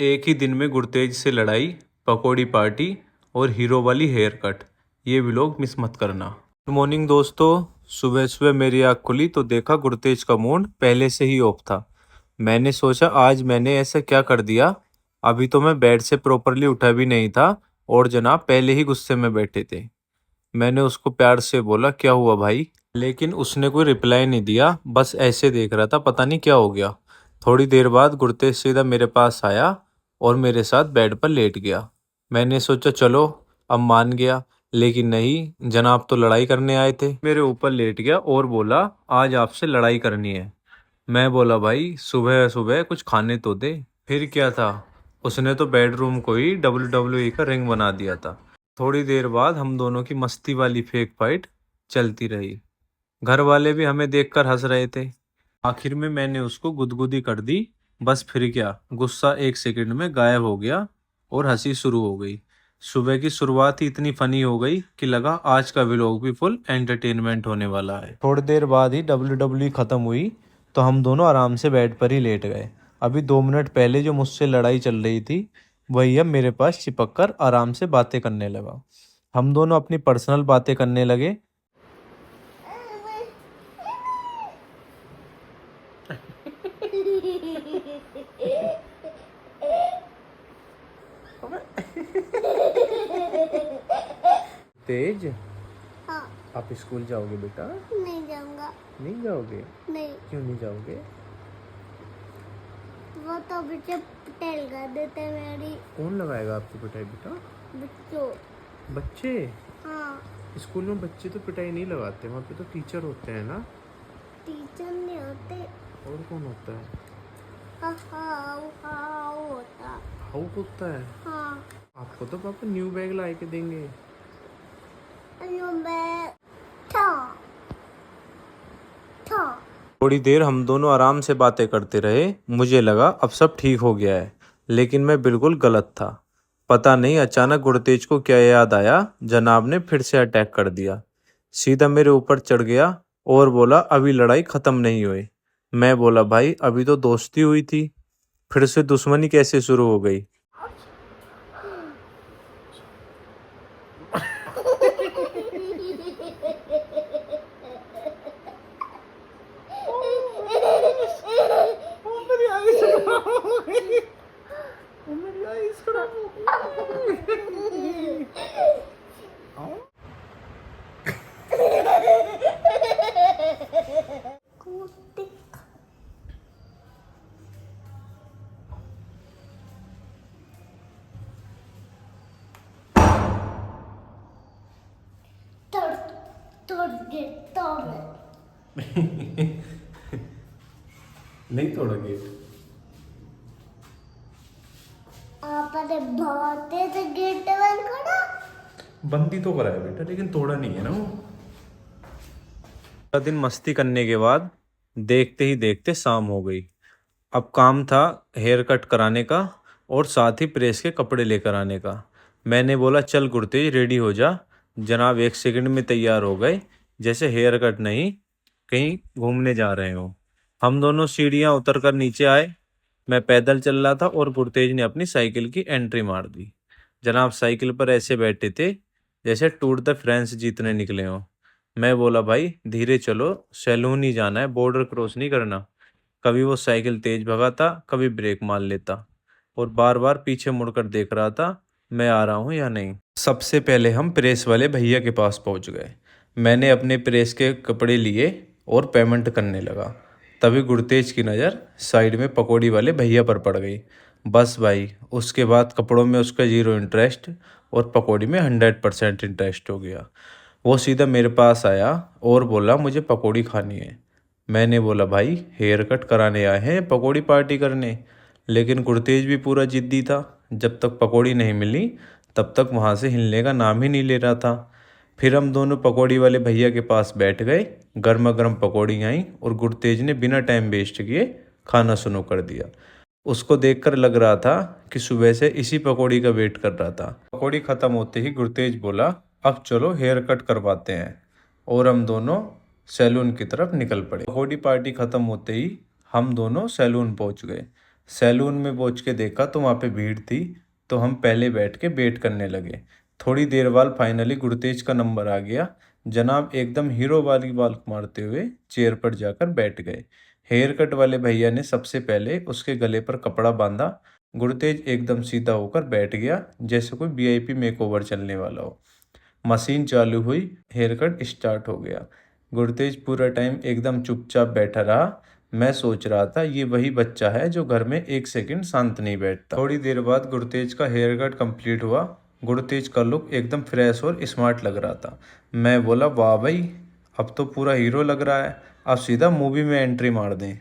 एक ही दिन में गुरतेज से लड़ाई, पकौड़ी पार्टी और हीरो वाली हेयर कट। ये भी लोग मिस मत करना। गुड मॉर्निंग दोस्तों। सुबह सुबह मेरी आँख खुली तो देखा गुरतेज का मूड पहले से ही ऑफ था। मैंने सोचा आज मैंने ऐसा क्या कर दिया। अभी तो मैं बेड से प्रॉपरली उठा भी नहीं था और जनाब पहले ही गुस्से में बैठे थे। मैंने उसको प्यार से बोला क्या हुआ भाई, लेकिन उसने कोई रिप्लाई नहीं दिया, बस ऐसे देख रहा था पता नहीं क्या हो गया। थोड़ी देर बाद गुरतेज सीधा मेरे पास आया और मेरे साथ बेड पर लेट गया। मैंने सोचा चलो अब मान गया, लेकिन नहीं, जनाब तो लड़ाई करने आए थे। मेरे ऊपर लेट गया और बोला आज आपसे लड़ाई करनी है। मैं बोला भाई सुबह सुबह कुछ खाने तो दे। फिर क्या था, उसने तो बेडरूम को ही WWE का रिंग बना दिया था। थोड़ी देर बाद हम दोनों की मस्ती वाली फेक फाइट चलती रही। घर वाले भी हमें देखकर हंस रहे थे। आखिर में मैंने उसको गुदगुदी कर दी। बस फिर क्या, गुस्सा एक सेकंड में गायब हो गया और हंसी शुरू हो गई। सुबह की शुरुआत ही इतनी फनी हो गई कि लगा आज का व्लॉग भी फुल एंटरटेनमेंट होने वाला है। थोड़ी देर बाद ही WWE खत्म हुई तो हम दोनों आराम से बेड पर ही लेट गए। अभी 2 मिनट पहले जो मुझसे लड़ाई चल रही थी वही अब मेरे पास चिपक कर आराम से बातें करने लगा। हम दोनों अपनी पर्सनल बातें करने लगे। तेज, हाँ। आप स्कूल जाओगे बेटा? नहीं जाऊंगा। नहीं जाओगे? नहीं, क्यों नहीं जाओगे? वो तो बच्चे पटेल कर देते मेरी। कौन लगाएगा आपकी पिटाई बेटा? बच्चों। बच्चे? हाँ। स्कूल में बच्चे तो पिटाई नहीं लगाते, वहाँ पे तो टीचर होते हैं ना। टीचर नहीं होते। और कौन होता है? हाउ हाउ होता। हाउ होता है? हाँ। आपको तो पापा न्यू बैग ला के देंगे। अयो मैं था था। थोड़ी देर हम दोनों आराम से बातें करते रहे। मुझे लगा अब सब ठीक हो गया है, लेकिन मैं बिल्कुल गलत था। पता नहीं अचानक गुरतेज को क्या याद आया, जनाब ने फिर से अटैक कर दिया। सीधा मेरे ऊपर चढ़ गया और बोला अभी लड़ाई खत्म नहीं हुई। मैं बोला भाई अभी तो दोस्ती हुई थी, फिर से दुश्मनी कैसे शुरू हो गई? तोड़ तोड़ दे तोड़। नहीं तोड़ा गेट। आपने बहुत तेज गेट बंद करा। बंदी तो करा है बेटा, लेकिन तोड़ा नहीं है ना वो। पूरा दिन मस्ती करने के बाद देखते ही देखते शाम हो गई। अब काम था हेयर कट कराने का और साथ ही प्रेस के कपड़े लेकर आने का। मैंने बोला चल गुरतेज रेडी हो जा। जनाब एक सेकंड में तैयार हो गए, जैसे हेयर कट नहीं कहीं घूमने जा रहे हो। हम दोनों सीढ़ियां उतर कर नीचे आए। मैं पैदल चल रहा था और गुरतेज ने अपनी साइकिल की एंट्री मार दी। जनाब साइकिल पर ऐसे बैठे थे जैसे टूर द फ्रांस जीतने निकले हों। मैं बोला भाई धीरे चलो, सैलून ही जाना है, बॉर्डर क्रॉस नहीं करना। कभी वो साइकिल तेज भगाता, कभी ब्रेक मार लेता और बार बार पीछे मुड़कर देख रहा था मैं आ रहा हूँ या नहीं। सबसे पहले हम प्रेस वाले भैया के पास पहुँच गए। मैंने अपने प्रेस के कपड़े लिए और पेमेंट करने लगा। तभी गुरतेज की नज़र साइड में पकौड़ी वाले भैया पर पड़ गई। बस भाई उसके बाद कपड़ों में उसका 0 इंटरेस्ट और पकौड़ी में 100% इंटरेस्ट हो गया। वो सीधा मेरे पास आया और बोला मुझे पकौड़ी खानी है। मैंने बोला भाई हेयर कट कराने आए हैं पकौड़ी पार्टी करने, लेकिन गुरतेज भी पूरा जिद्दी था। जब तक पकौड़ी नहीं मिली तब तक वहाँ से हिलने का नाम ही नहीं ले रहा था। फिर हम दोनों पकौड़ी वाले भैया के पास बैठ गए। गर्मा गर्म पकौड़ी आई और गुरतेज ने बिना टाइम वेस्ट किए खाना शुरू कर दिया। उसको देखकर लग रहा था कि सुबह से इसी पकौड़ी का वेट कर रहा था। पकौड़ी खत्म होते ही गुरतेज बोला अब चलो हेयर कट करवाते हैं, और हम दोनों सैलून की तरफ निकल पड़े। पकौड़ी पार्टी खत्म होते ही हम दोनों सैलून पहुंच गए। सैलून में पहुंच के देखा तो वहाँ पे भीड़ थी, तो हम पहले बैठ के वेट करने लगे। थोड़ी देर बाद फाइनली गुरतेज का नंबर आ गया। जनाब एकदम हीरो वाली बाल मारते हुए चेयर पर जाकर बैठ गए। हेयर कट वाले भैया ने सबसे पहले उसके गले पर कपड़ा बांधा। गुरतेज एकदम सीधा होकर बैठ गया, जैसे कोई वीआईपी मेकओवर चलने वाला हो। मशीन चालू हुई, हेयर कट स्टार्ट हो गया। गुरतेज पूरा टाइम एकदम चुपचाप बैठा रहा। मैं सोच रहा था ये वही बच्चा है जो घर में एक सेकंड शांत नहीं बैठता। थोड़ी देर बाद गुरतेज का हेयर कट कंप्लीट हुआ। गुरतेज का लुक एकदम फ्रेश और स्मार्ट लग रहा था। मैं बोला, वाह भाई, अब तो पूरा हीरो लग रहा है। अब सीधा मूवी में एंट्री मार दें।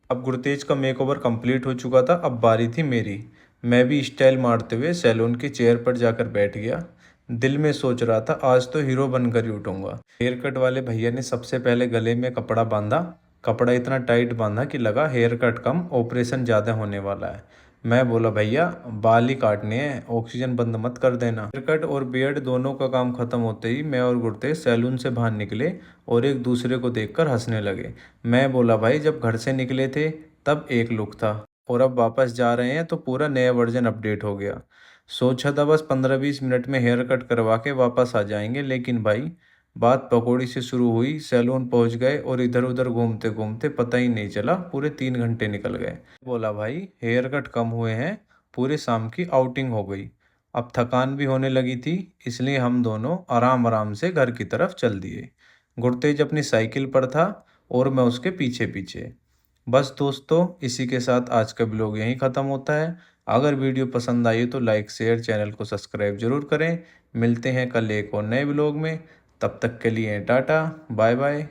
अब गुरतेज का मेकओवर कंप्लीट हो चुका था, अब बारी थी मेरी। मैं भी स्टाइल मारते हुए सैलून की चेयर पर जाकर बैठ गया। दिल में सोच रहा था आज तो हीरो बनकर ही उठूंगा। हेयर कट वाले भैया ने सबसे पहले गले में कपड़ा बांधा। कपड़ा इतना टाइट बांधा कि लगा हेयर कट कम ऑपरेशन ज़्यादा होने वाला है। मैं बोला, भैया बाल ही काटने हैं, ऑक्सीजन बंद मत कर देना। हेयर कट और बियर्ड दोनों का काम खत्म होते ही मैं और गुरतेज सैलून से बाहर निकले और एक दूसरे को देखकर हंसने लगे। मैं बोला, भाई जब घर से निकले थे तब एक लुक था और अब वापस जा रहे हैं तो पूरा नया वर्जन अपडेट हो गया। सोचा था बस 15-20 मिनट में हेयर कट करवा के वापस आ जाएंगे, लेकिन भाई बात पकौड़ी से शुरू हुई। सैलून पहुंच गए और इधर उधर घूमते घूमते पता ही नहीं चला पूरे 3 घंटे निकल गए। बोला, भाई हेयर कट कम हुए हैं, पूरे शाम की आउटिंग हो गई। अब थकान भी होने लगी थी, इसलिए हम दोनों आराम आराम से घर की तरफ चल दिए। गुरतेज अपनी साइकिल पर था और मैं उसके पीछे पीछे। बस दोस्तों, इसी के साथ आज का ब्लॉग यहीं ख़त्म होता है। अगर वीडियो पसंद आई तो लाइक शेयर चैनल को सब्सक्राइब जरूर करें। मिलते हैं कल एक और नए ब्लॉग में। तब तक के लिए टाटा बाय बाय।